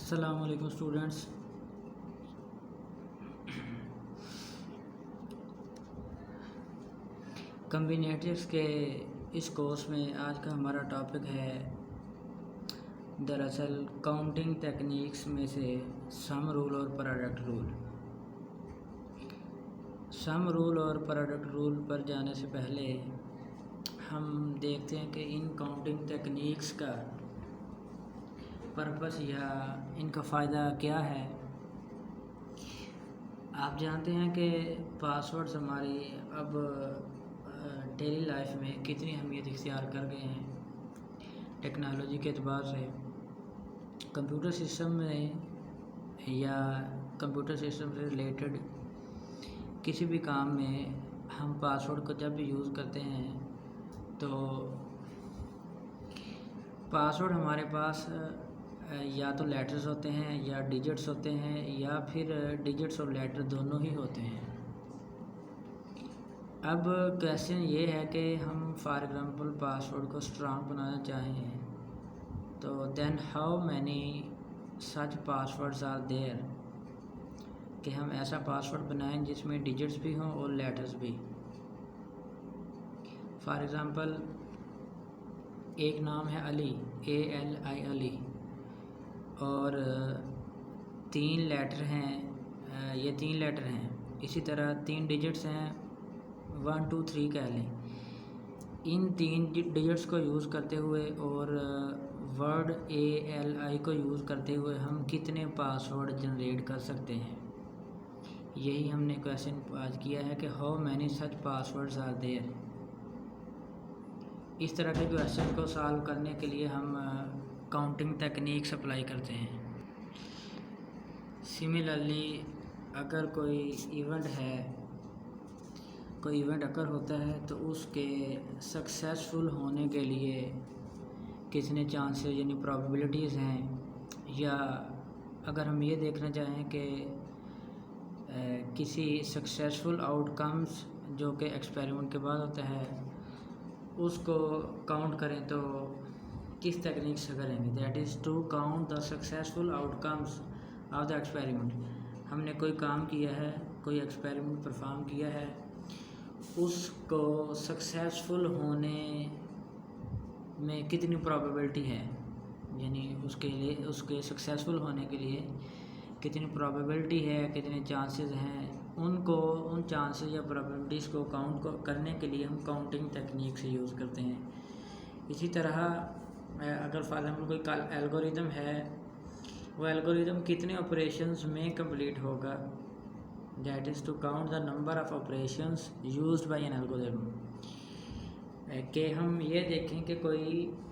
अस्सलाम वालेकुम स्टूडेंट्स। कम्बिनेटिव्स के इस कोर्स में आज का हमारा टॉपिक है दरअसल काउंटिंग टेक्निक्स में से सम रूल और प्रोडक्ट रूल। सम रूल और प्रोडक्ट रूल पर जाने से पहले हम देखते हैं कि इन काउंटिंग टेक्निक्स का पर्पस या इनका फ़ायदा क्या है। आप जानते हैं कि पासवर्ड्स हमारी अब डेली लाइफ में कितनी अहमियत इख्तियार कर गए हैं। टेक्नोलॉजी के एतबार से कंप्यूटर सिस्टम में या कंप्यूटर सिस्टम से रिलेटेड किसी भी काम में हम पासवर्ड को जब भी यूज़ करते हैं तो पासवर्ड हमारे पास या तो लेटर्स होते हैं या डिजिट्स होते हैं या फिर डिजिट्स और लेटर दोनों ही होते हैं। अब क्वेश्चन ये है कि हम फॉर एग्ज़ाम्पल पासवर्ड को स्ट्रॉन्ग बनाना चाहें तो then how many such passwords are there, कि हम ऐसा पासवर्ड बनाएं जिसमें डिजिट्स भी हों और लेटर्स भी। फॉर एग्ज़ाम्पल एक नाम है अली, ALI अली, और 3 लेटर हैं, ये 3 लेटर हैं। इसी तरह 3 डिजिट्स हैं, 1 2 3 कह लें। इन 3 डिजिट्स को यूज़ करते हुए और वर्ड ALI को यूज़ करते हुए हम कितने पासवर्ड जनरेट कर सकते हैं, यही हमने क्वेश्चन आज किया है कि how many such passwords are there. इस तरह के क्वेश्चन को सॉल्व करने के लिए हम काउंटिंग टेक्निक्स अप्लाई करते हैं। सिमिलरली अगर कोई इवेंट अकर होता है तो उसके सक्सेसफुल होने के लिए कितने चांसेस यानी प्रोबेबिलिटीज़ हैं, या अगर हम ये देखना चाहें कि किसी सक्सेसफुल आउटकम्स जो कि एक्सपेरिमेंट के बाद होता है उसको काउंट करें तो किस टेक्निक से करेंगे। That is to count the successful outcomes of the experiment. हमने कोई काम किया है, कोई एक्सपेरिमेंट परफॉर्म किया है, उसको सक्सेसफुल होने में कितनी प्रोबेबिलिटी है, यानी उसके सक्सेसफुल होने के लिए कितनी प्रोबेबिलिटी है, कितने चांसेस हैं, उन चांसेस या प्रोबेबिलिटीज़ को काउंट करने के लिए हम काउंटिंग टेक्निक से यूज़ करते हैं। इसी तरह अगर फॉर एग्जाम्पल कोई एल्गोरिदम है, वो एल्गोरिदम कितने ऑपरेशंस में कंप्लीट होगा, that is to count the number of operations used by an algorithm. कि हम ये देखें कि कोई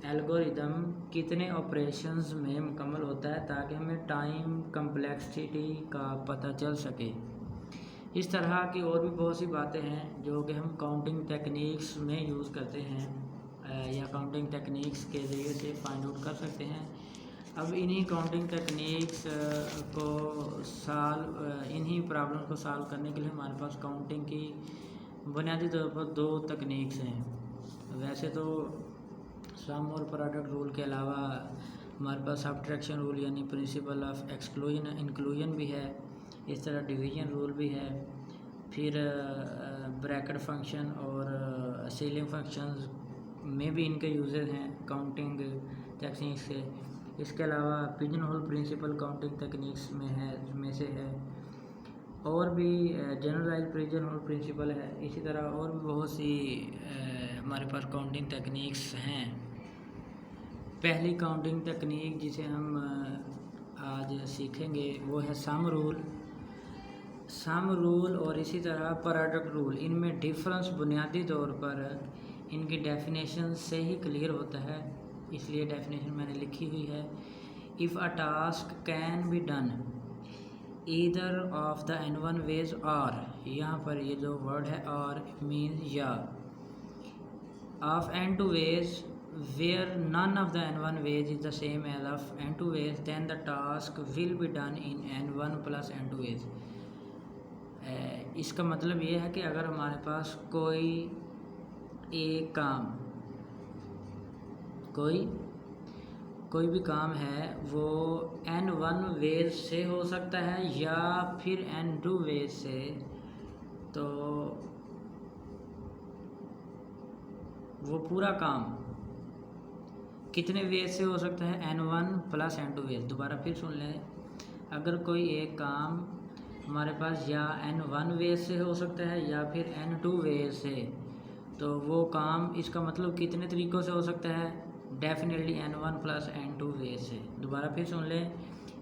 एल्गोरिदम कितने ऑपरेशंस में मुकम्मल होता है ताकि हमें टाइम कम्प्लेक्सिटी का पता चल सके। इस तरह की और भी बहुत सी बातें हैं जो कि हम काउंटिंग टेक्निक्स में यूज़ करते हैं या काउंटिंग टेक्निक्स के ज़रिए से फाइंड आउट कर सकते हैं। अब इन्हीं काउंटिंग टेक्निक्स इन्हीं प्रॉब्लम को सॉल्व करने के लिए हमारे पास काउंटिंग की बुनियादी तौर पर 2 तकनीक्स हैं। वैसे तो सम और प्रोडक्ट रूल के अलावा हमारे पास सब्ट्रैक्शन रूल यानी प्रिंसिपल ऑफ एक्सक्लूजन इंक्लूजन भी है, इस तरह डिवीजन रूल भी है, फिर ब्रैकेट फंक्शन और सीलिंग फंक्शंस में भी इनके यूजेस हैं काउंटिंग टेक्निक्स से। इसके अलावा pigeonhole principle counting techniques में से है, और भी जनरलाइज पिजन होल प्रिंसिपल है। इसी तरह और भी बहुत सी हमारे पास काउंटिंग टेक्निक्स हैं। पहली काउंटिंग टेक्निक जिसे हम आज सीखेंगे वो है सम रूल और इसी तरह प्रोडक्ट रूल। इनमें डिफरेंस बुनियादी तौर पर इनकी डेफिनेशन से ही क्लियर होता है, इसलिए डेफिनेशन मैंने लिखी हुई है। If a task can be done either of the n1 ways, और यहाँ पर ये जो वर्ड है और मीन्स या, of n2 ways where none of the n1 ways is the same as of n2 ways, then the task will be done in n1 plus n2 ways। इसका मतलब ये है कि अगर हमारे पास कोई कोई भी काम है वो n1 वेज से हो सकता है या फिर n2 वेज से, तो वो पूरा काम कितने वेज से हो सकता है, n1 प्लस n2 वेज। दोबारा फिर सुन लें, अगर कोई एक काम हमारे पास या n1 वेज से हो सकता है या फिर n2 वेज से, तो वो काम इसका मतलब कितने तरीक़ों से हो सकता है, definitely n1 plus n2 veg से। दोबारा फिर सुन लें,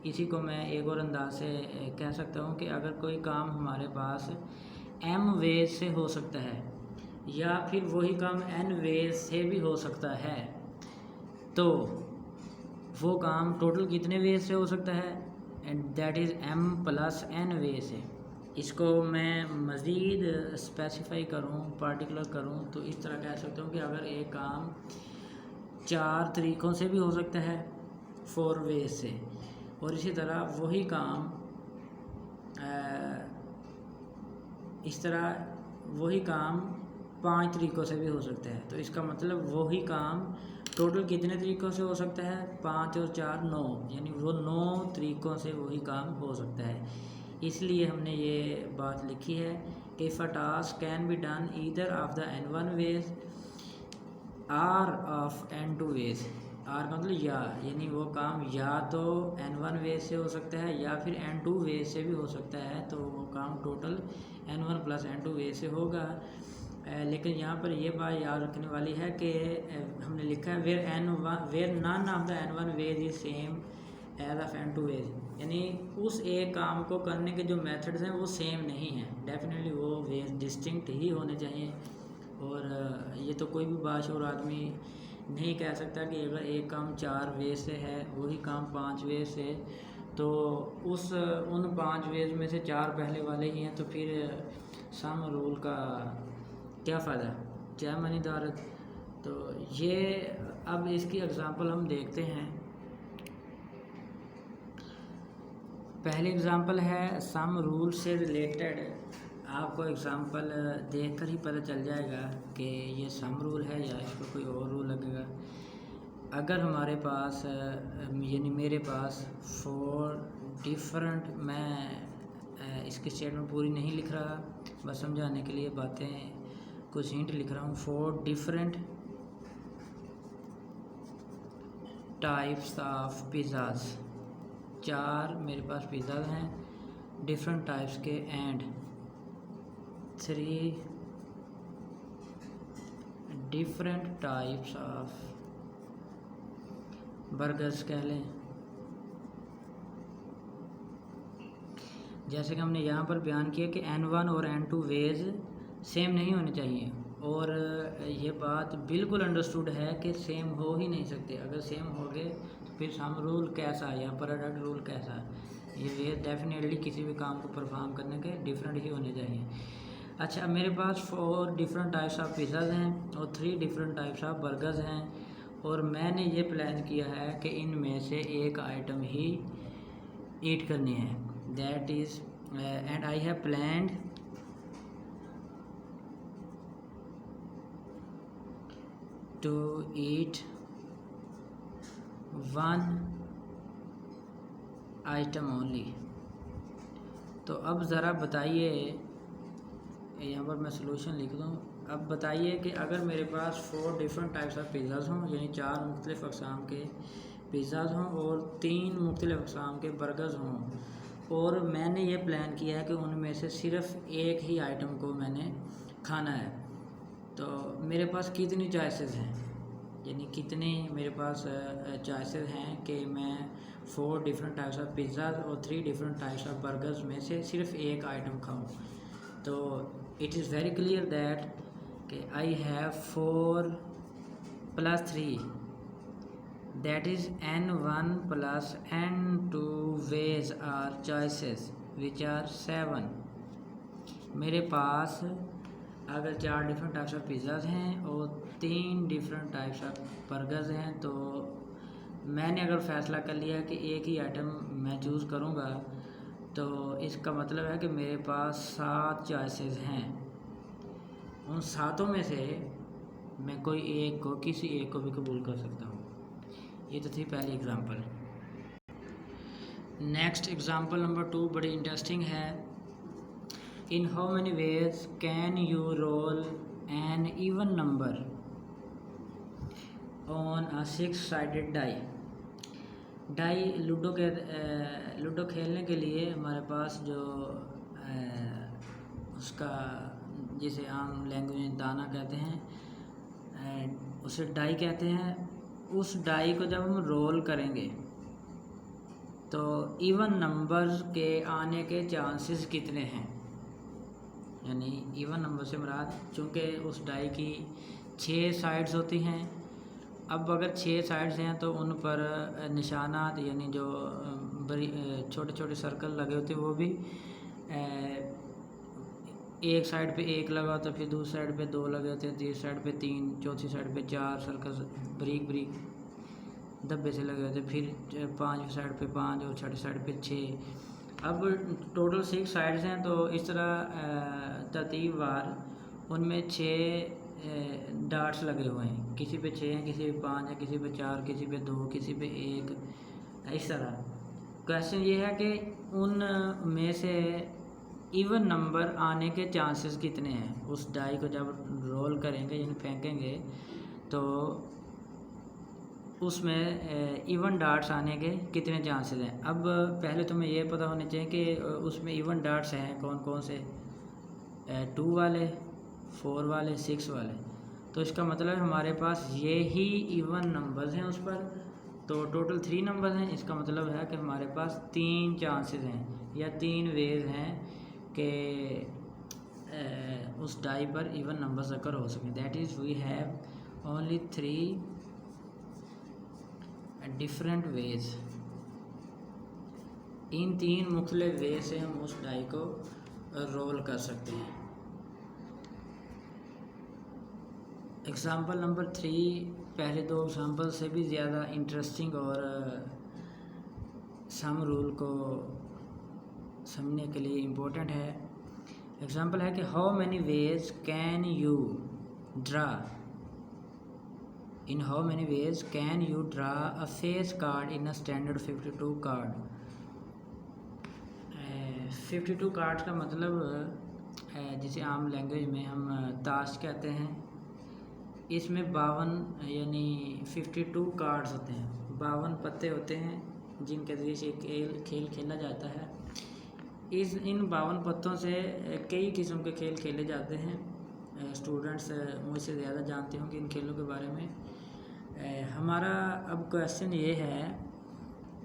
इसी को मैं एक और अंदाज से कह सकता हूँ कि अगर कोई काम हमारे पास m वेज से हो सकता है या फिर वही काम n वेज से भी हो सकता है, तो वो काम टोटल कितने वेज से हो सकता है, and that is m plus n ways से। इसको मैं मज़ीद स्पेसिफाई करूँ, पार्टिकुलर करूँ, तो इस तरह कह सकता हूँ कि अगर एक काम 4 तरीक़ों से भी हो सकता है 4 वेज से, और इसी तरह वही काम इस तरह वही काम 5 तरीक़ों से भी हो सकता है, तो इसका मतलब वही काम टोटल कितने तरीक़ों से हो सकता है, 5 और 4 9, यानी वो 9 तरीक़ों से वही काम हो सकता है। इसलिए हमने ये बात लिखी है कि if a task can be done either of the n1 ways or of n2 ways. Or का मतलब या, यानी वो काम या तो n1 वेज से हो सकता है या फिर n2 वेज से भी हो सकता है, तो वो काम total n1 plus n2 veg से होगा। लेकिन यहाँ पर ये बात याद रखने वाली है कि हमने लिखा है where none of the n1 ways is same as of n2 ways, यानी उस एक काम को करने के जो मेथड्स हैं वो सेम नहीं हैं, डेफिनेटली वो वेज डिस्टिंक्ट ही होने चाहिए। और ये तो कोई भी बाशऊर आदमी नहीं कह सकता कि अगर एक काम 4 वेज से है वही काम 5 वेज से, तो उन 5 वेज में से 4 पहले वाले ही हैं, तो फिर सम रूल का क्या फ़ायदा, क्या मनीदारत। तो ये अब इसकी एग्ज़ाम्पल हम देखते हैं। पहली एग्ज़ाम्पल है सम रूल से रिलेटेड। आपको एग्ज़ाम्पल देखकर ही पता चल जाएगा कि ये सम रूल है या इसको कोई और रूल लगेगा। अगर हमारे पास यानी मेरे पास 4 डिफरेंट, मैं इसकी स्टेटमेंट पूरी नहीं लिख रहा, बस समझाने के लिए बातें कुछ हिंट लिख रहा हूँ। 4 डिफरेंट टाइप्स ऑफ पिज़्ज़ाज़, 4 मेरे पास पिज़्ज़ाज़ हैं डिफरेंट टाइप्स के, and 3 different types of burgers कह लें। जैसे कि हमने यहाँ पर बयान किया कि n1 और n2 वेज सेम नहीं होने चाहिए, और ये बात बिल्कुल अंडरस्टूड है कि सेम हो ही नहीं सकते। अगर सेम हो गए तो फिर सम रूल कैसा या प्रोडक्ट रूल कैसा, ये वेज डेफिनेटली किसी भी काम को परफॉर्म करने के डिफरेंट ही होने चाहिए। अच्छा, मेरे पास 4 डिफरेंट टाइप्स ऑफ पिज़्ज़ाज़ हैं और 3 डिफरेंट टाइप्स ऑफ बर्गर्स हैं, और मैंने ये प्लान किया है कि इनमें से एक आइटम ही ईट करनी है, that is and I have planned to eat 1 item only. तो अब ज़रा बताइए, यहाँ पर मैं सलूशन लिख दूँ। अब बताइए कि अगर मेरे पास 4 डिफरेंट टाइप्स ऑफ पिज़्ज़ाज़ हों, यानी 4 मुख्तलिफ़ अक़साम के पिज़्ज़ाज़ हों और 3 मुख्तलिफ़ अक़साम के बर्गर्स हों, और मैंने ये प्लान किया है कि उनमें से सिर्फ़ एक ही आइटम को मैंने खाना है, तो मेरे पास कितनी चॉइसेस हैं, यानी कितने मेरे पास चॉइसेस हैं कि मैं 4 डिफरेंट टाइप्स ऑफ पिज़्ज़ाज़ और 3 डिफरेंट टाइप्स ऑफ बर्गर्स में से सिर्फ एक आइटम खाऊं। तो it is very clear that कि I have 4 + 3 that is n1 + n2 ways are choices which are 7। मेरे पास अगर 4 डिफरेंट टाइप्स ऑफ पिज़्ज़ाज़ हैं और 3 डिफरेंट टाइप्स ऑफ बर्गर्स हैं, तो मैंने अगर फ़ैसला कर लिया कि एक ही आइटम मैं चूज़ करूँगा, तो इसका मतलब है कि मेरे पास 7 चॉइसेस हैं। उन 7 में से मैं कोई एक को, किसी एक को भी कबूल कर सकता हूँ। ये तो थी पहली एग्जांपल। नेक्स्ट एग्जांपल नंबर 2 बड़ी इंटरेस्टिंग है। In how many ways can you roll an even number on a 6-sided die. Die ludo खेलने के लिए हमारे पास जो उसका जिसे आम लैंग्वेज में दाना कहते हैं, उसे डाई कहते हैं। उस डाई को जब हम रोल करेंगे तो इवन नंबर के आने के चांसेस कितने हैं, यानी इवन नंबर से मुराद चूँकि उस डाई की 6 साइड्स होती हैं। अब अगर 6 साइड्स हैं तो उन पर निशानात यानी जो बड़ी छोटे छोटे सर्कल लगे होते हैं वो भी एक साइड पे 1 लगा होता है, फिर दूसरी साइड पे 2 लगे होते हैं, तीसरी साइड पे 3, चौथी साइड पे 4 सर्कल बारीक बारीक धब्बे से लगे होते हैं, फिर 5वीं साइड पे 5 और छठी साइड पे 6। अब टोटल 6 साइड्स हैं तो इस तरह तरतीबवार उनमें 6 डार्ट्स लगे हुए हैं। किसी पे 6 हैं, किसी पे 5 हैं, किसी पे 4, किसी पे 2, किसी पे 1। इस तरह क्वेश्चन ये है कि उन में से इवन नंबर आने के चांसेस कितने हैं। उस डाई को जब रोल करेंगे यानी फेंकेंगे तो उसमें इवन डार्ट्स आने के कितने चांसेस हैं। अब पहले तुम्हें ये पता होना चाहिए कि उसमें इवन डार्ट्स हैं कौन कौन से, 2 वाले, 4 वाले, 6 वाले। तो इसका मतलब हमारे पास ये ही इवन नंबर्स हैं उस पर, तो टोटल 3 नंबर हैं। इसका मतलब है कि हमारे पास 3 चांसेस हैं या 3 वेज हैं कि उस डाई पर इवन नंबर्स अकर हो सकें। That is we have only 3 different ways. इन 3 मुख्तलिफ वे से हम उस डाई को रोल कर सकते हैं। एग्ज़ाम्पल नंबर 3 पहले 2 एग्ज़ाम्पल से भी ज़्यादा इंटरेस्टिंग और सम रूल को समझने के लिए इम्पोर्टेंट है। एग्ज़ाम्पल है कि how many ways can you draw, in how many ways can you draw a face card in a standard 52 card. 52 cards का मतलब जिसे आम लैंग्वेज में हम ताश कहते हैं। इसमें 52 यानी 52 कार्ड्स होते हैं, 52 पत्ते होते हैं जिनके ज़रिए से खेल खेला जाता है। इन 52 पत्तों से कई किस्म के खेल खेले जाते हैं। स्टूडेंट्स मुझसे ज़्यादा जानते होंगे इन खेलों के बारे में। हमारा अब क्वेश्चन ये है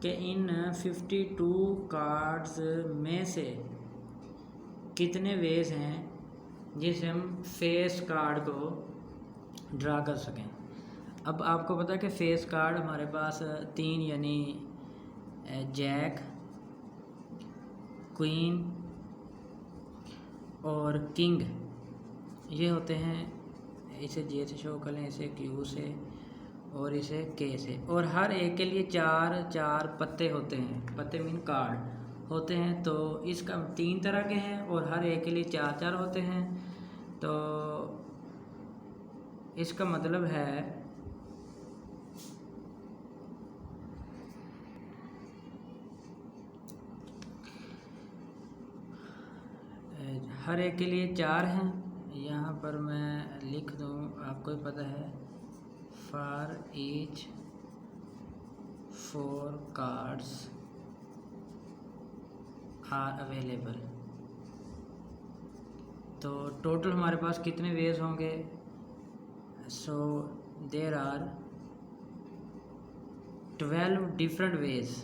कि इन 52 कार्ड्स में से कितने वेज हैं जिससे हम फेस कार्ड को ड्रा कर सकें। अब आपको पता है कि फेस कार्ड हमारे पास 3 यानी जैक, क्वीन और किंग ये होते हैं। इसे जे से शो कर लें, इसे क्यू से और इसे के से। और हर एक के लिए 4 पत्ते होते हैं, पत्ते मीन कार्ड होते हैं। तो इसका 3 तरह के हैं और हर एक के लिए 4 होते हैं। तो इसका मतलब है हर एक के लिए 4 हैं। यहाँ पर मैं लिख दूँ, आपको ही पता है, for each 4 cards are available. तो टोटल हमारे पास कितने वेज होंगे। So there are 12 different ways.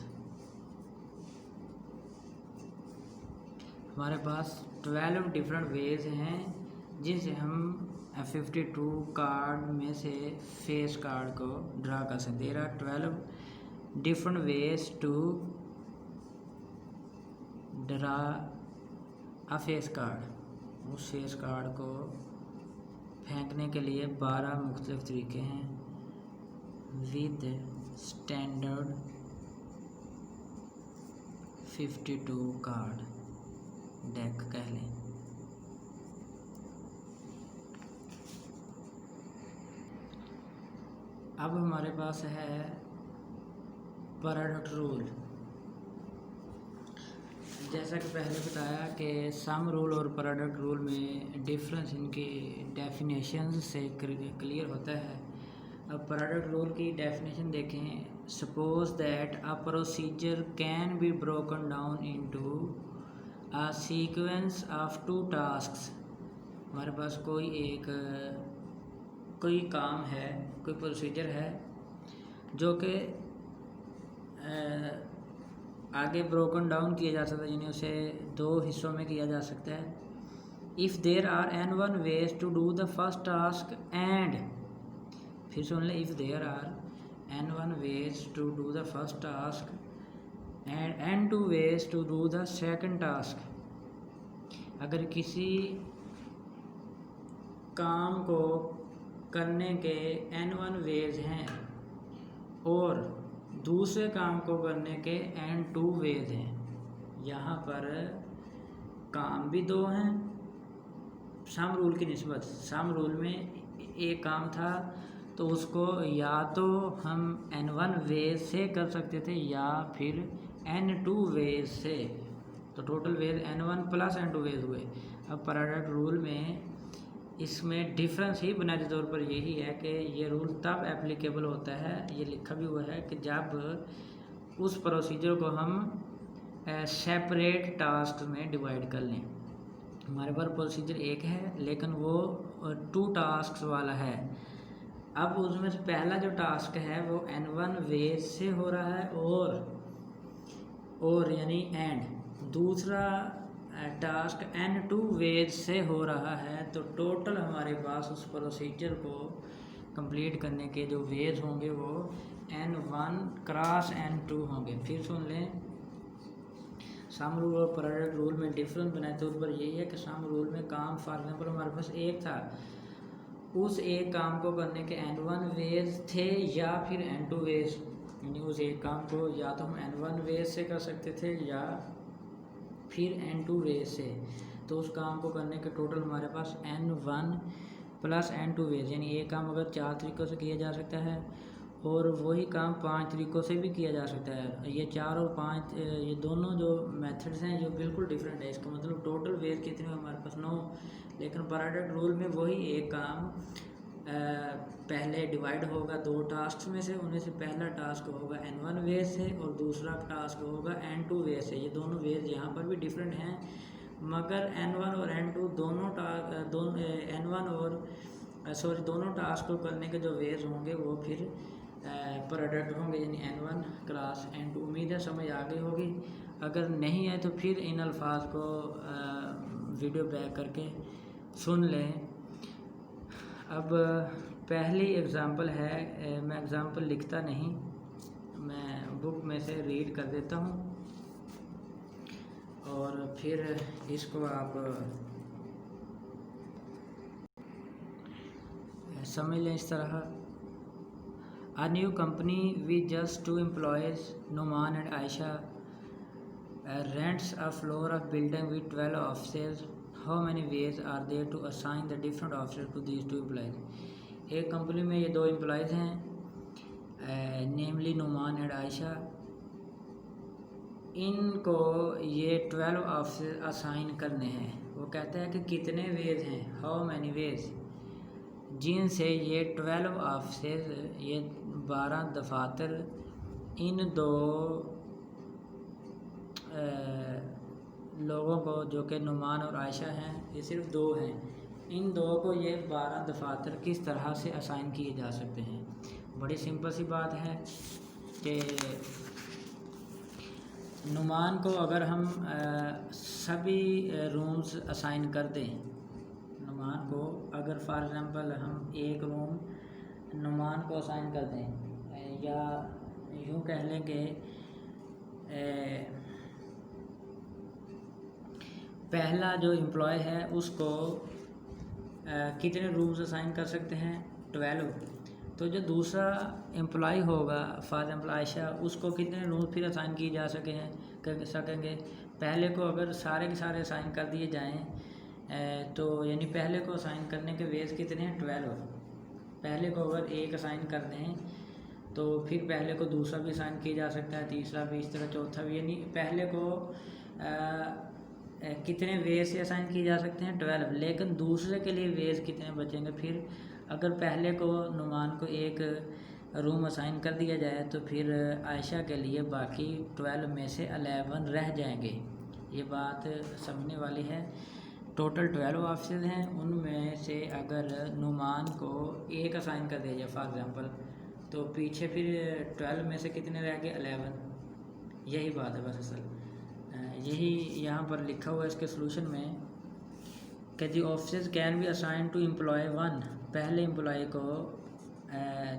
हमारे पास 12 डिफरेंट वेज हैं जिनसे हम 52 कार्ड में से फेस कार्ड को ड्रा कर सकते। There are 12 different ways to draw a face card. उस फेस कार्ड को फेंकने के लिए 12 मुख्तलिफ तरीके हैं विद स्टैंडर्ड 52 कार्ड डेक कह लें। अब हमारे पास है प्रोडक्ट रूल, जैसा कि पहले बताया कि सम रूल और प्रोडक्ट रूल में डिफरेंस इनकी डेफिनेशन से क्लियर होता है। अब प्रोडक्ट रूल की डेफिनेशन देखें। Suppose that a procedure can be broken down into a sequence of two tasks. हमारे पास कोई काम है, कोई प्रोसीजर है जो कि आगे ब्रोकन डाउन किया जा सकता है, यानी उसे दो हिस्सों में किया जा सकता है। If there are n1 ways to do the first task and, फिर सुन ले, if there are n1 ways to do the first task and n2 ways to do the second task. अगर किसी काम को करने के n1 वेज हैं और दूसरे काम को करने के n2 वेज हैं, यहाँ पर काम भी दो हैं सम रूल की निस्बत। सम रूल में एक काम था तो उसको या तो हम n1 वेज से कर सकते थे या फिर n2 वेज से, तो total veg n1 plus n2 veg हुए। अब प्रोडक्ट रूल में इसमें डिफरेंस ही बुनियादी तौर पर यही है कि ये रूल तब एप्लीकेबल होता है, ये लिखा भी हुआ है, कि जब उस प्रोसीजर को हम सेपरेट टास्क में डिवाइड कर लें। हमारे पास प्रोसीजर एक है लेकिन वो 2 टास्क वाला है। अब उसमें से पहला जो टास्क है वो n1 वेज से हो रहा है और यानी एंड दूसरा टास्क n2 वेज से हो रहा है। तो टोटल हमारे पास उस प्रोसीजर को कंप्लीट करने के जो वेज होंगे वो n1 क्रॉस n2 होंगे। फिर सुन लें, सम रूल और प्रोडक्ट रूल में डिफरेंस बनाए तौर पर यही है कि सम रूल में काम फॉर एग्जाम्पल हमारे पास एक था, उस एक काम को करने के n1 वेज थे या फिर n2 वेज, यानी उस एक काम को या तो हम n1 वेज से कर सकते थे या फिर n2 वेज से। तो उस काम को करने के टोटल हमारे पास n1 प्लस n2 वेज, यानी एक काम अगर 4 तरीक़ों से किया जा सकता है और वही काम 5 तरीक़ों से भी किया जा सकता है। ये 4 और 5 ये दोनों जो मेथड्स हैं जो बिल्कुल डिफरेंट है। इसका मतलब टोटल वेज कितने हमारे पास 9, लेकिन प्रोडक्ट रूल में वही एक काम पहले डिवाइड होगा 2 टास्क में से, उनमें से पहला टास्क होगा n1 वेज से और दूसरा टास्क होगा n2 वेज से। ये दोनों वेज यहाँ पर भी डिफरेंट हैं, मगर n1 और n2 दोनों टास्क को करने के जो वेज होंगे वो फिर प्रोडक्ट होंगे, यानी n1 क्रॉस n2। उम्मीद है समझ आ गई होगी। अगर नहीं है तो फिर इन अल्फाज को वीडियो बैक करके सुन लें। अब पहली एग्ज़ाम्पल है, मैं एग्ज़ाम्पल लिखता नहीं, मैं बुक में से रीड कर देता हूँ और फिर इसको आप समझ लें इस तरह। A new company with just 2 employees, Numan and Aisha, rents a floor of building with 12 offices. How many ways are there to assign the different offices to these 2 employees? एक कंपनी में ये 2 एम्प्लॉयज़ हैं, नेमली Numan and Ayesha. इनको ये 12 office assign करने हैं। वो कहता है कि कितने वेज हैं, हाउ मैनी वेज, जिनसे ये 12 ऑफिस, ये 12 दफातर इन 2 लोगों को जो कि नुमान और आयशा हैं, ये सिर्फ 2 हैं, इन 2 को ये 12 दफातर किस तरह से असाइन किए जा सकते हैं। बड़ी सिंपल सी बात है कि नुमान को अगर हम सभी रूम्स असाइन कर दें, नुमान को अगर फॉर एग्ज़ाम्पल हम एक रूम नुमान को असाइन कर दें, या यूँ कह लें कि पहला जो एम्प्लॉय है उसको कितने रूम्स असाइन कर सकते हैं, 12। तो जो दूसरा एम्प्लॉय होगा फॉर एग्जाम्पल आयशा, उसको कितने रूम फिर असाइन किए जा सकेंगे। पहले को अगर सारे के सारे असाइन कर दिए जाएं तो यानी पहले को असाइन करने के वेज कितने हैं, 12। पहले को अगर 1 असाइन कर दें तो फिर पहले को दूसरा भी असाइन किया जा सकता है, तीसरा भी, इस तरह चौथा भी। यानी पहले को कितने वेज से असाइन किए जा सकते हैं 12, लेकिन दूसरे के लिए वेज कितने बचेंगे। फिर अगर पहले को नुमान को एक रूम असाइन कर दिया जाए तो फिर आयशा के लिए बाकी 12 में से 11 रह जाएंगे। ये बात समझने वाली है। टोटल 12 ऑफिस हैं, उनमें से अगर नुमान को एक असाइन कर दिया जाए फॉर एग्ज़ाम्पल, तो पीछे फिर 12 में से कितने रह गए 11। यही बात है बस असल। यही यहाँ पर लिखा हुआ है इसके सोल्यूशन में कि the office can be assign to employee 1। पहले एम्प्लॉय को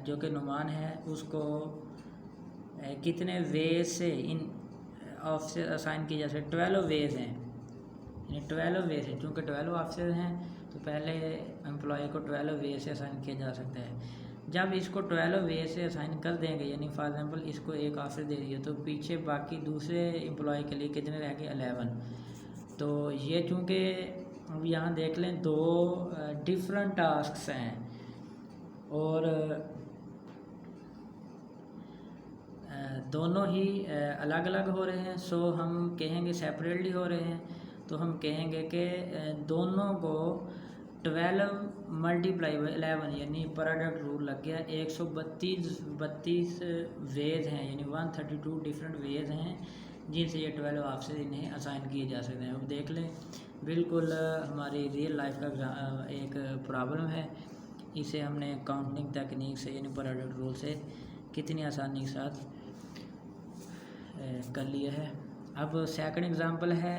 जो कि नुमान है उसको कितने वेज से इन ऑफिस असाइन किए जा सकते, 12 वेज हैं, यानी 12 वेज है। चूँकि 12 ऑफिसर हैं तो पहले एम्प्लॉय को 12 वेज से असाइन किया जा सकता है। जब इसको 12 वेज से असाइन कर देंगे, यानी फॉर एग्जांपल इसको एक ऑफिसर दे दिया, तो पीछे बाकी दूसरे एम्प्लॉय के लिए कितने रह गए 11। तो ये चूँकि अब यहाँ देख लें 2 डिफरेंट टास्क हैं और दोनों ही अलग अलग हो रहे हैं। सो हम कहेंगे सेपरेटली हो रहे हैं, तो हम कहेंगे कि दोनों को 12 मल्टीप्लाई बाई 11 यानी प्रोडक्ट रूल लग गया। 132 वेज हैं, यानी 132 डिफरेंट वेज हैं जिनसे ये 12 ऑफिस इन्हें असाइन किए जा सकते हैं। अब देख लें, बिल्कुल हमारी रियल लाइफ का एक प्रॉब्लम है, इसे हमने काउंटिंग टेक्निक से यानी प्रोडक्ट रूल से कितनी आसानी के साथ कर लिया है। अब सेकंड एग्जांपल है,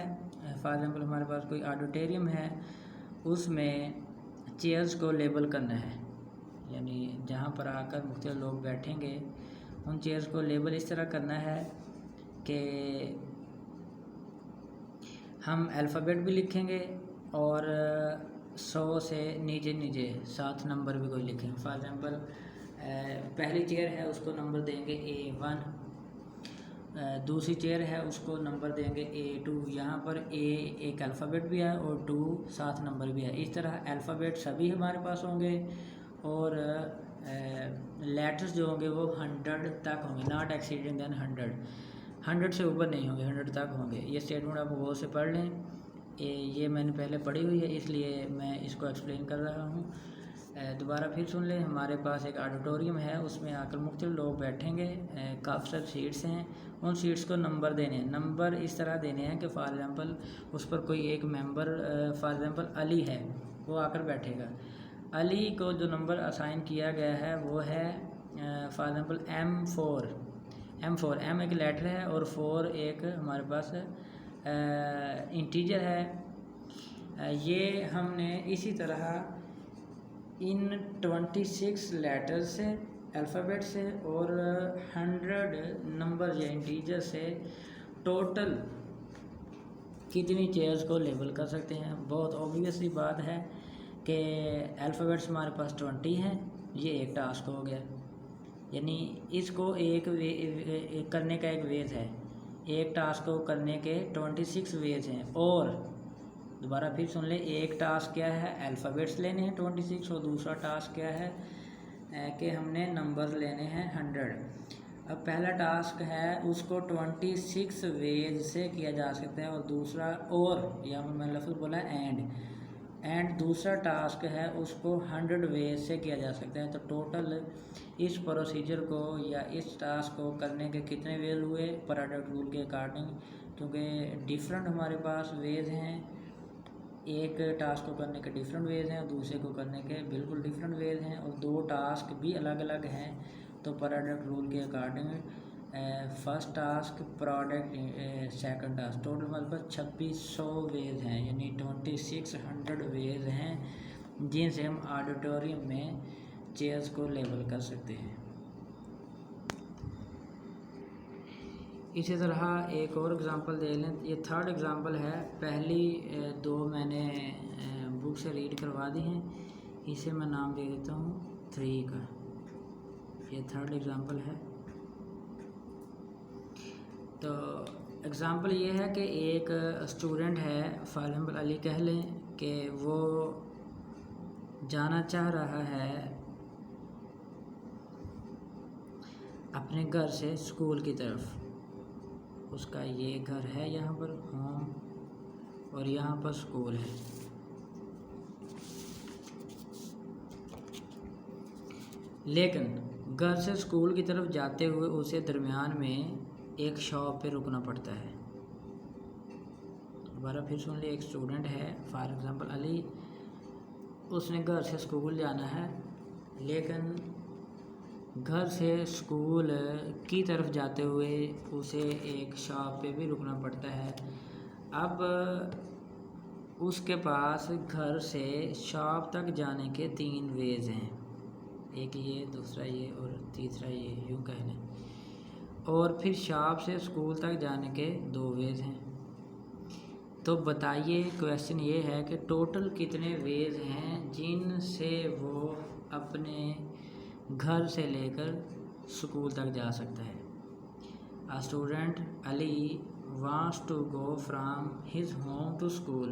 फॉर एग्जांपल हमारे पास कोई ऑडिटोरियम है, उसमें चेयर्स को लेबल करना है, यानी जहाँ पर आकर मुख्तलिफ लोग बैठेंगे उन चेयर्स को लेबल इस तरह करना है कि हम अल्फ़ाबेट भी लिखेंगे और 100 से नीचे नीचे 7 नंबर भी कोई लिखेंगे। फॉर एग्जांपल पहली चेयर है उसको नंबर देंगे A1, दूसरी चेयर है उसको नंबर देंगे A2। यहाँ पर A एक अल्फ़ाबेट भी है और 2 7 नंबर भी है। इस तरह अल्फ़ाबेट सभी हमारे पास होंगे और लेटर्स जो होंगे वो 100 तक होंगे, नॉट एक्सीडिंग देन 100 से ऊपर नहीं होंगे, 100 तक होंगे। ये स्टेटमेंट आप गौर से पढ़ लें, ये मैंने पहले पढ़ी हुई है इसलिए मैं इसको एक्सप्लेन कर रहा हूँ। दोबारा फिर सुन लें, हमारे पास एक ऑडिटोरियम है, उसमें आकर मुख्तलिफ लोग बैठेंगे, काफ़ी सारी सीट्स हैं, उन सीट्स को नंबर देने हैं। नंबर इस तरह देने हैं कि फॉर एग्ज़ाम्पल उस पर कोई एक मेंबर, फॉर एग्ज़ाम्पल अली है, वो आकर बैठेगा। अली को जो नंबर असाइन किया गया है वो है फॉर एग्ज़ाम्पल M4। M एक लेटर है और 4 एक हमारे पास इंटीजर है। ये हमने इसी तरह इन 26 लेटर से, अल्फ़ाबेट से और 100 नंबर या इंटीजर से टोटल कितनी चेयर्स को लेबल कर सकते हैं। बहुत ऑब्वियसली बात है कि अल्फ़ाबेट्स हमारे पास 20 हैं, ये एक टास्क हो गया, यानी इसको एक करने का एक वेज है, एक टास्क को करने के 26 वेज हैं। और दोबारा फिर सुन ले, एक टास्क क्या है अल्फ़ाबेट्स लेने हैं 26 और दूसरा टास्क क्या है कि हमने नंबर्स लेने हैं 100। अब पहला टास्क है उसको 26 वेज से किया जा सकता है और दूसरा, और यहाँ पर मैंने लफ्ज़ बोला एंड दूसरा टास्क है उसको 100 वेज से किया जा सकता है। तो टोटल इस प्रोसीजर को या इस टास्क को करने के कितने वेज हुए प्रोडक्ट रूल के अकॉर्डिंग, क्योंकि डिफरेंट हमारे पास वेज हैं, एक टास्क को करने के डिफरेंट वेज हैं और दूसरे को करने के बिल्कुल डिफरेंट वेज हैं और 2 टास्क भी अलग अलग हैं। तो प्रोडक्ट रूल के according first task product second task total हमारे पास 2600 वेज हैं, यानी 2600 वेज हैं जिनसे हम ऑडिटोरियम में चेयर्स को लेबल कर सकते हैं। इसी तरह एक और एग्ज़ाम्पल दे लें, ये थर्ड एग्ज़ाम्पल है, पहली 2 मैंने बुक से रीड करवा दी हैं, इसे मैं नाम दे देता हूँ 3 का। ये थर्ड एग्ज़ाम्पल है। तो एग्ज़ाम्पल ये है कि एक स्टूडेंट है, फॉर एग्जाम्पल अली कह लें, कि वो जाना चाह रहा है अपने घर से स्कूल की तरफ, उसका ये घर है यहाँ पर होम और यहाँ पर स्कूल है। लेकिन घर से स्कूल की तरफ जाते हुए उसे दरमियान में एक शॉप पे रुकना पड़ता है। दोबारा फिर सुन ली, एक स्टूडेंट है फॉर एग्ज़ाम्पल अली, उसने घर से स्कूल जाना है, लेकिन घर से स्कूल की तरफ जाते हुए उसे एक शॉप पे भी रुकना पड़ता है। अब उसके पास घर से शॉप तक जाने के 3 वेज़ हैं, एक ये, दूसरा ये और तीसरा ये, यूँ कह लें। और फिर शॉप से स्कूल तक जाने के 2 वेज़ हैं। तो बताइए, क्वेश्चन ये है कि टोटल कितने वेज़ हैं जिनसे वो अपने घर से लेकर स्कूल तक जा सकता है। A student Ali wants to go from his home to school,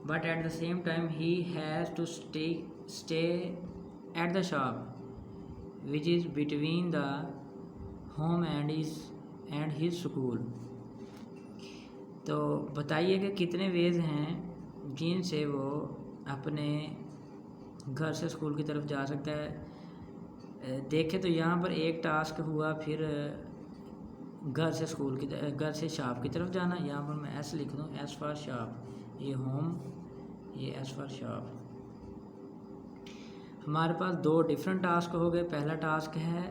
but at the same time he has to stay at the shop, which is between the home and his school. तो बताइए कि कितने ways हैं जिनसे वो अपने घर से स्कूल की तरफ जा सकता है। देखें तो यहाँ पर एक टास्क हुआ, फिर घर से स्कूल की घर से शॉप की तरफ जाना। यहाँ पर मैं एस लिख दूँ, एस फॉर शॉप, ये होम, ये एस फॉर शॉप। हमारे पास 2 डिफरेंट टास्क हो गए। पहला टास्क है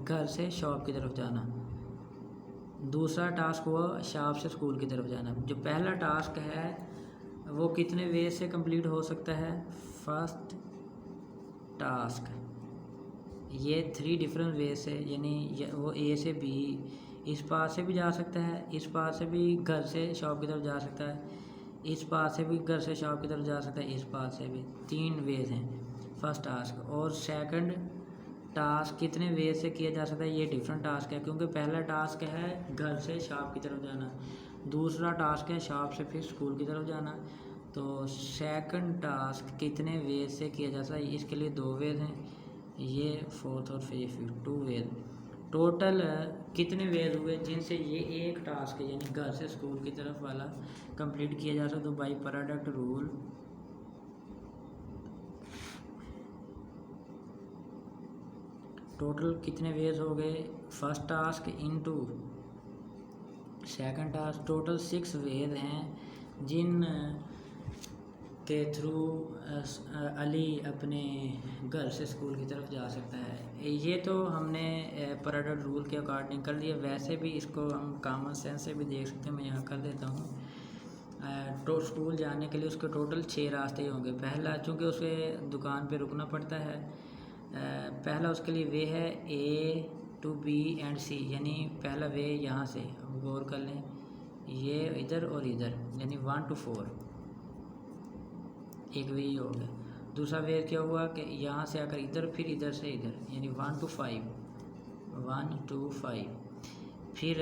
घर से शॉप की तरफ जाना, दूसरा टास्क हुआ शॉप से स्कूल की तरफ जाना। जो पहला टास्क है वो कितने वे से कंप्लीट हो सकता है? फर्स्ट टास्क ये 3 डिफरेंट वे से, यानी वो ए से बी, इस पार से भी जा सकता है, इस पार से भी घर से शॉप की तरफ जा सकता है, इस पार से भी घर से शॉप की तरफ जा सकता है, इस पार से भी। 3 वेज हैं फर्स्ट टास्क। और सेकंड टास्क कितने वे से किया जा सकता है? ये डिफरेंट टास्क है, क्योंकि पहला टास्क है घर से शॉप की तरफ जाना, दूसरा टास्क है शॉप से फिर स्कूल की तरफ जाना। तो सेकंड टास्क कितने वेज से किया जा सकता है? इसके लिए 2 वेज हैं, ये फोर्थ और फिफ्थ 2 वेज। टोटल कितने वेज हुए जिनसे ये एक टास्क यानी घर से स्कूल की तरफ वाला कंप्लीट किया जा सकता? तो बाई प्रोडक्ट रूल टोटल कितने वेज हो गए? First task into second task, total 6 ways हैं जिन के थ्रू अली अपने घर से स्कूल की तरफ जा सकता है। ये तो हमने प्रोडक्ट रूल के अकॉर्डिंग कर दिया, वैसे भी इसको हम कॉमन सेंस से भी देख सकते हैं। मैं यहाँ कर देता हूँ। तो स्कूल जाने के लिए उसके टोटल 6 रास्ते होंगे। पहला, चूँकि उसे दुकान पे रुकना पड़ता है, पहला उसके लिए वे है ए टू बी एंड सी, यानी पहला वे यहाँ से, अब गौर कर लें, ये इधर और इधर, यानी 1 to 4 एक वे ही हो गया। दूसरा वे क्या हुआ कि यहाँ से आकर इधर, फिर इधर से इधर, यानी 1 to 5, 1 to 5। फिर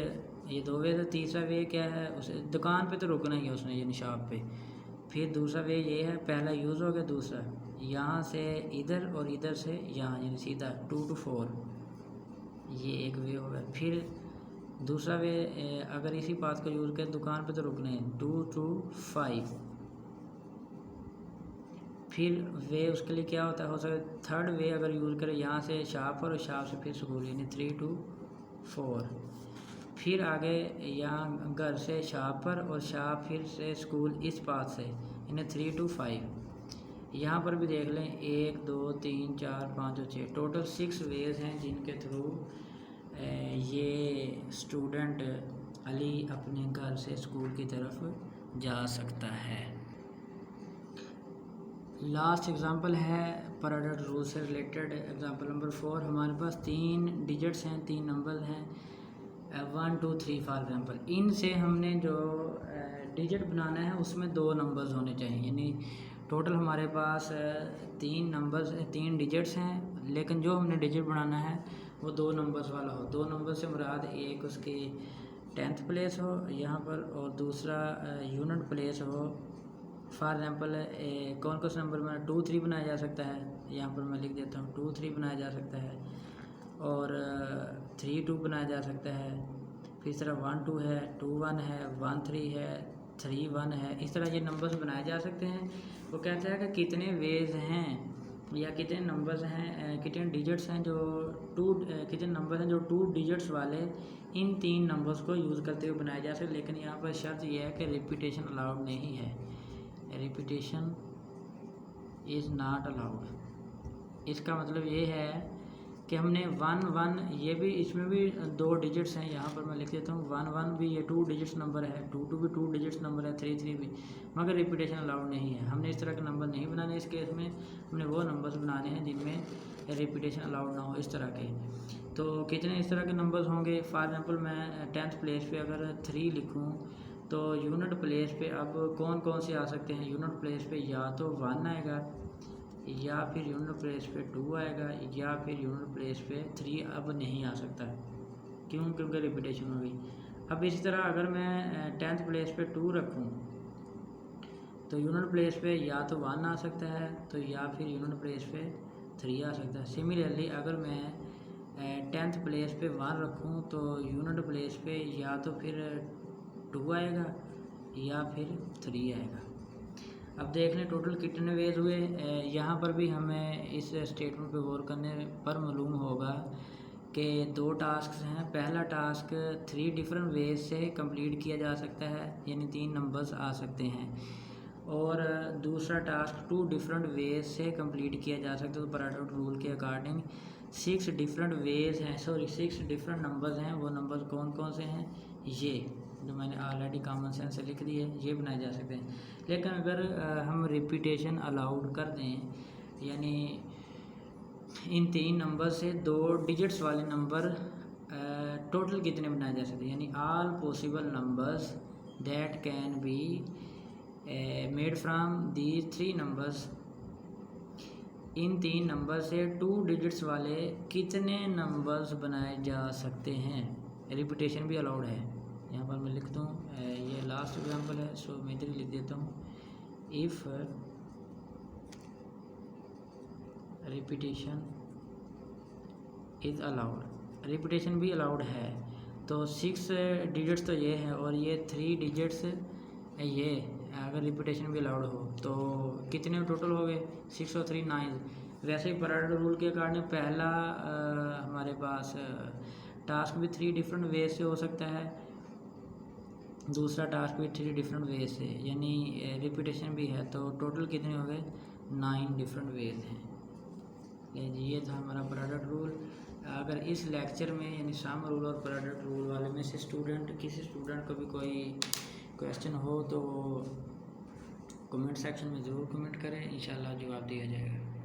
ये 2 वे था। तीसरा वे क्या है? उसे दुकान पे तो रुकना ही है उसने, यानी शॉप पे। फिर दूसरा वे ये है, पहला यूज़ हो गया, दूसरा यहाँ से इधर और इधर से यहाँ, यानी सीधा 2 to 4, ये एक वे हो गया। फिर दूसरा वे अगर इसी बात को यूज़ करें, दुकान पे तो रुकने हैं, 2 to 5। फिर वे उसके लिए क्या होता है, हो सकता है थर्ड वे अगर यूज़ करें, यहाँ से शॉप और शॉप से फिर स्कूल, यानी 3 to 4। फिर आगे यहाँ घर से शॉप पर और शॉप फिर से स्कूल, इस पाथ से, यानी 3 to 5। यहाँ पर भी देख लें, 1 2 3 4 5 और 6, टोटल 6 वेज हैं जिनके थ्रू ये स्टूडेंट अली अपने घर से स्कूल की तरफ जा सकता है। लास्ट एग्ज़ाम्पल है प्रोडक्ट रूल से रिलेटेड, एग्ज़ाम्पल नंबर 4। हमारे पास 3 डिजिट्स हैं, 3 नंबर हैं, 1 2 3 फॉर एग्ज़ाम्पल। इनसे हमने जो डिजिट बनाना है उसमें 2 नंबर्स होने चाहिए, यानी टोटल हमारे पास 3 नंबर्स, 3 डिजिट्स हैं, लेकिन जो हमने डिजिट बनाना है वो 2 नंबर्स वाला हो। 2 नंबर से मुराद एक उसकी 10th प्लेस हो यहाँ पर, और दूसरा यूनिट प्लेस हो। फॉर एग्ज़ाम्पल कौन कौन से नंबर में 2 3 बनाया जा सकता है, यहाँ पर मैं लिख देता हूँ, 2 3 बनाया जा सकता है। और 3 2 बनाया जा सकता है। फिर इस तरह 1 2 है, 2 1 है, 1 3 है, 3 1 है। इस तरह ये नंबर्स बनाए जा सकते हैं। वो कहता है कि कितने वेज हैं या कितने नंबर्स हैं, कितने डिजिट्स हैं जो कितने नंबर हैं जो 2 डिजिट्स वाले इन 3 नंबर्स को यूज़ करते हुए बनाए जा सकते। लेकिन यहाँ पर शर्त यह है कि रिपीटेशन अलाउड नहीं है। Repetition is not allowed. इसका मतलब ये है कि हमने 1 1, ये भी इसमें भी 2 डिजिट्स हैं। यहाँ पर मैं लिख देता हूँ 1 1 भी ये 2 डिजिट्स नंबर है, 2 2 भी 2 डिजिट्स नंबर है, 3 3 भी, मगर रिपीटेशन अलाउड नहीं है। हमने इस तरह के नंबर नहीं बनाने। इस केस में हमने वो नंबर्स बनाने हैं जिनमें रिपीटेशन अलाउड ना हो, इस तरह के। तो कितने इस तरह के नंबर्स होंगे? फॉर एग्जाम्पल मैं 10th प्लेस पे अगर 3 लिखूँ तो यूनिट प्लेस पे अब कौन कौन से आ सकते हैं? यूनिट प्लेस पे या तो 1 आएगा, या फिर यूनिट प्लेस पे 2 आएगा, या फिर यूनिट प्लेस पे 3 अब नहीं आ सकता। क्यों? क्योंकि रिपीटेशन हो गई। अब इसी तरह अगर मैं 10th प्लेस पे 2 रखूं तो यूनिट प्लेस पे या तो 1 आ सकता है, तो या फिर यूनिट प्लेस पे 3 आ सकता है। सिमिलरली अगर मैं 10th प्लेस पे 1 रखूं तो यूनिट प्लेस पे या तो फिर 2 आएगा या फिर 3 आएगा। अब देख लें टोटल कितने वेज हुए। यहाँ पर भी हमें इस स्टेटमेंट पे गौर करने पर मालूम होगा कि 2 टास्क हैं। पहला टास्क 3 डिफरेंट वेज से कंप्लीट किया जा सकता है, यानी 3 नंबर्स आ सकते हैं। और दूसरा टास्क 2 डिफरेंट वेज से कंप्लीट किया जा सकता है। तो पैरेटो रूल के अकॉर्डिंग 6 डिफरेंट वेज हैं, 6 डिफरेंट नंबर्स हैं। वो नंबर्स कौन कौन से हैं? ये जो मैंने ऑलरेडी कॉमन सेंस से लिख दी है, ये बनाए जा सकते हैं। लेकिन अगर हम रिपीटेशन अलाउड कर दें, यानी इन 3 नंबर से 2 डिजिट्स वाले नंबर टोटल कितने बनाए जा सकते हैं? यानी all possible numbers that can be made from these 3 numbers. In 3 number से 2 डिजिट्स वाले कितने नंबर्स बनाए जा सकते हैं? रिपीटेशन भी अलाउड है। यहाँ पर मैं लिख दूँ, ये लास्ट एग्जांपल है, सो मैं इधर लिख देता हूँ। If repetition is allowed, repetition भी अलाउड है। तो 6 डिजिट्स तो ये है और ये 3 डिजिट्स ये, अगर रिपीटेशन भी अलाउड हो तो कितने टोटल हो गए? 6 और 3 9। वैसे ही पैरेटो रूल के अकॉर्डिंग पहला हमारे पास टास्क भी 3 डिफरेंट वे से हो सकता है, दूसरा टास्क भी 3 डिफरेंट वे से, यानी रिपीटेशन भी है। तो टोटल कितने हो गए? 9 डिफरेंट वेज हैं। ये था हमारा पैरेटो रूल। अगर इस लेक्चर में यानी सम रूल और पैरेटो रूल वाले में से किसी स्टूडेंट को भी कोई क्वेश्चन हो तो कमेंट सेक्शन में ज़रूर कमेंट करें, इंशाल्लाह जवाब दिया जाएगा।